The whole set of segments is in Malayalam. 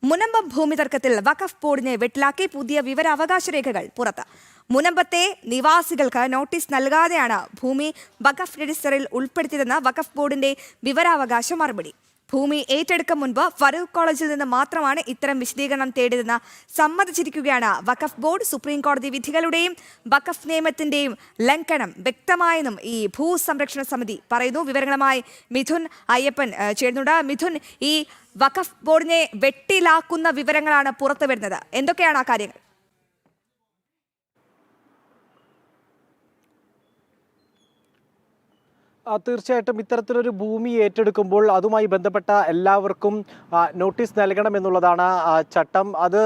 മുനമ്പം ഭൂമി തർക്കത്തിൽ വഖഫ് ബോർഡിനെ വെട്ടിലാക്കി പുതിയ വിവരാവകാശ രേഖകൾ പുറത്ത്. മുനമ്പത്തെ നിവാസികൾക്ക് നോട്ടീസ് നൽകാതെയാണ് ഭൂമി വഖഫ് രജിസ്റ്ററിൽ ഉൾപ്പെടുത്തിയതെന്ന വഖഫ് ബോർഡിന്റെ വിവരാവകാശ മറുപടി. ഭൂമി ഏറ്റെടുക്കും മുൻപ് ഫറൂഖ് കോളേജിൽ നിന്ന് മാത്രമാണ് ഇത്തരം വിശദീകരണം തേടിയതെന്ന് സമ്മതിച്ചിരിക്കുകയാണ് വഖഫ് ബോർഡ്. സുപ്രീം കോടതി വിധികളുടെയും വഖഫ് നിയമത്തിന്റെയും ലംഘനം വ്യക്തമായെന്നും ഈ ഭൂസംരക്ഷണ സമിതി പറയുന്നു. വിവരങ്ങളുമായി മിഥുൻ അയ്യപ്പൻ ചേരുന്നുണ്ട്. മിഥുൻ, ഈ വഖഫ് ബോർഡിനെ വെട്ടിലാക്കുന്ന വിവരങ്ങളാണ് പുറത്തു വരുന്നത്. എന്തൊക്കെയാണ് ആ കാര്യങ്ങൾ? തീർച്ചയായിട്ടും ഇത്തരത്തിലൊരു ഭൂമി ഏറ്റെടുക്കുമ്പോൾ അതുമായി ബന്ധപ്പെട്ട എല്ലാവർക്കും നോട്ടീസ് നൽകണമെന്നുള്ളതാണ് ചട്ടം. അത്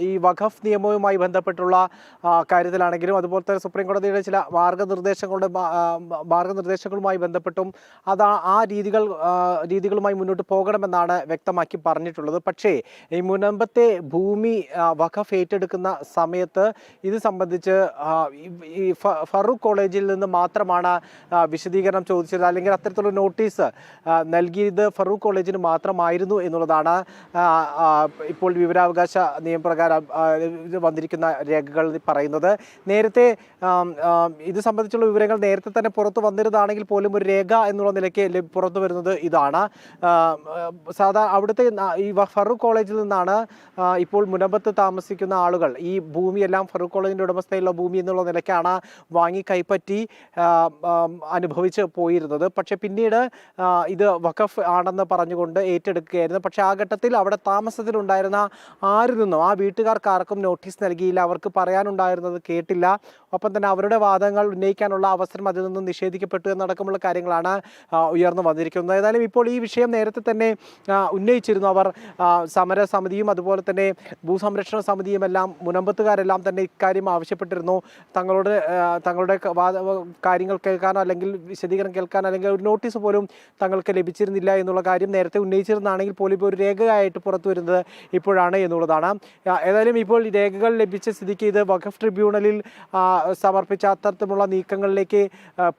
ഈ വഖഫ് നിയമവുമായി ബന്ധപ്പെട്ടുള്ള കാര്യത്തിലാണെങ്കിലും അതുപോലെ തന്നെ സുപ്രീം കോടതിയുടെ ചില മാർഗനിർദ്ദേശങ്ങളുമായി ബന്ധപ്പെട്ടും അത് ആ രീതികളുമായി മുന്നോട്ട് പോകണമെന്നാണ് വ്യക്തമാക്കി പറഞ്ഞിട്ടുള്ളത്. പക്ഷേ ഈ മുനമ്പത്തെ ഭൂമി വഖഫ് ഏറ്റെടുക്കുന്ന സമയത്ത് ഇത് സംബന്ധിച്ച് ഈ ഫറൂഖ് കോളേജിൽ നിന്ന് മാത്രമാണ് വിശദീകരണം ചോദിച്ചത്, അല്ലെങ്കിൽ അത്തരത്തിലുള്ള നോട്ടീസ് നൽകിയത് ഫറൂഖ് കോളേജിന് മാത്രമായിരുന്നു എന്നുള്ളതാണ് ഇപ്പോൾ വിവരാവകാശ നിയമപ്രകാരം വന്നിരിക്കുന്ന രേഖകൾ പറയുന്നത്. നേരത്തെ ഇത് സംബന്ധിച്ചുള്ള വിവരങ്ങൾ നേരത്തെ തന്നെ പുറത്തു വന്നിരുന്നതാണെങ്കിൽ പോലും ഒരു രേഖ എന്നുള്ള നിലയ്ക്ക് പുറത്തു വരുന്നത് ഇതാണ്. അവിടുത്തെ ഈ ഫറൂഖ് കോളേജിൽ നിന്നാണ് ഇപ്പോൾ മുനമ്പത്ത് താമസിക്കുന്ന ആളുകൾ ഈ ഭൂമിയെല്ലാം ഫറൂഖ് കോളേജിന്റെ ഉടമസ്ഥയിലുള്ള ഭൂമി എന്നുള്ള നിലയ്ക്കാണ് വാങ്ങി കൈപ്പറ്റി അനുഭവിച്ച് പോയിരുന്നത്. പക്ഷെ പിന്നീട് ഇത് വഖഫ് ആണെന്ന് പറഞ്ഞുകൊണ്ട് ഏറ്റെടുക്കുകയായിരുന്നു. പക്ഷെ ആ ഘട്ടത്തിൽ അവിടെ താമസത്തിലുണ്ടായിരുന്ന ആരിൽ ആ വീട്ടുകാർക്ക് ആർക്കും നോട്ടീസ് നൽകിയില്ല, അവർക്ക് പറയാനുണ്ടായിരുന്നത് കേട്ടില്ല. ഒപ്പം തന്നെ അവരുടെ വാദങ്ങൾ ഉന്നയിക്കാനുള്ള അവസരം അതിൽ നിന്നും നിഷേധിക്കപ്പെട്ടു എന്നടക്കമുള്ള കാര്യങ്ങളാണ് ഉയർന്നു വന്നിരിക്കുന്നത്. ഏതായാലും ഇപ്പോൾ ഈ വിഷയം നേരത്തെ തന്നെ ഉന്നയിച്ചിരുന്നു അവർ. സമരസമിതിയും അതുപോലെ തന്നെ ഭൂസംരക്ഷണ സമിതിയും എല്ലാം മുനമ്പത്തുകാരെല്ലാം തന്നെ ഇക്കാര്യം ആവശ്യപ്പെട്ടിരുന്നു. തങ്ങളുടെ കാര്യങ്ങൾ കേൾക്കാനോ അല്ലെങ്കിൽ വിശദീകരണം കേൾക്കാനോ അല്ലെങ്കിൽ ഒരു നോട്ടീസ് പോലും തങ്ങൾക്ക് ലഭിച്ചിരുന്നില്ല എന്നുള്ള കാര്യം നേരത്തെ ഉന്നയിച്ചിരുന്നാണെങ്കിൽ പോലും ഇപ്പോൾ ഒരു രേഖയായിട്ട് പുറത്തു വരുന്നത് ഇപ്പോഴാണ് എന്നുള്ളതാണ്. ഏതായാലും ഇപ്പോൾ രേഖകൾ ലഭിച്ച സ്ഥിതിക്ക് ഇത് വഖഫ് ട്രിബ്യൂണലിൽ സമർപ്പിച്ച അത്തരത്തിലുള്ള നീക്കങ്ങളിലേക്ക്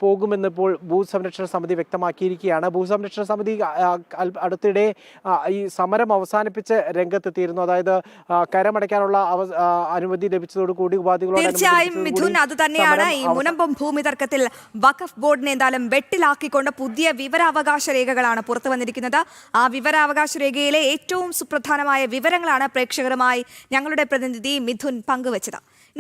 പോകുമെന്ന് ഇപ്പോൾ ഭൂസംരക്ഷണ സമിതി വ്യക്തമാക്കിയിരിക്കുകയാണ്. ഭൂസംരക്ഷണ സമിതി അടുത്തിടെ ഈ സമരം അവസാനിപ്പിച്ച് രംഗത്തെത്തിയിരുന്നു. അതായത് കരമടയ്ക്കാനുള്ള അനുമതി ലഭിച്ചതോടുകൂടി തീർച്ചയായും മിഥുൻ, അത് തന്നെയാണ് ഈ മുനമ്പം ഭൂമി തർക്കത്തിൽ വഖഫ് ബോർഡിനെ എന്തായാലും വെട്ടിലാക്കിക്കൊണ്ട് പുതിയ വിവരാവകാശ രേഖകളാണ് പുറത്തു വന്നിരിക്കുന്നത്. ആ വിവരാവകാശ രേഖയിലെ ഏറ്റവും സുപ്രധാനമായ വിവരങ്ങളാണ് പ്രേക്ഷകരുമായി ഞങ്ങളുടെ പ്രതിനിധി മിഥുൻ പങ്കുവച്ചത്.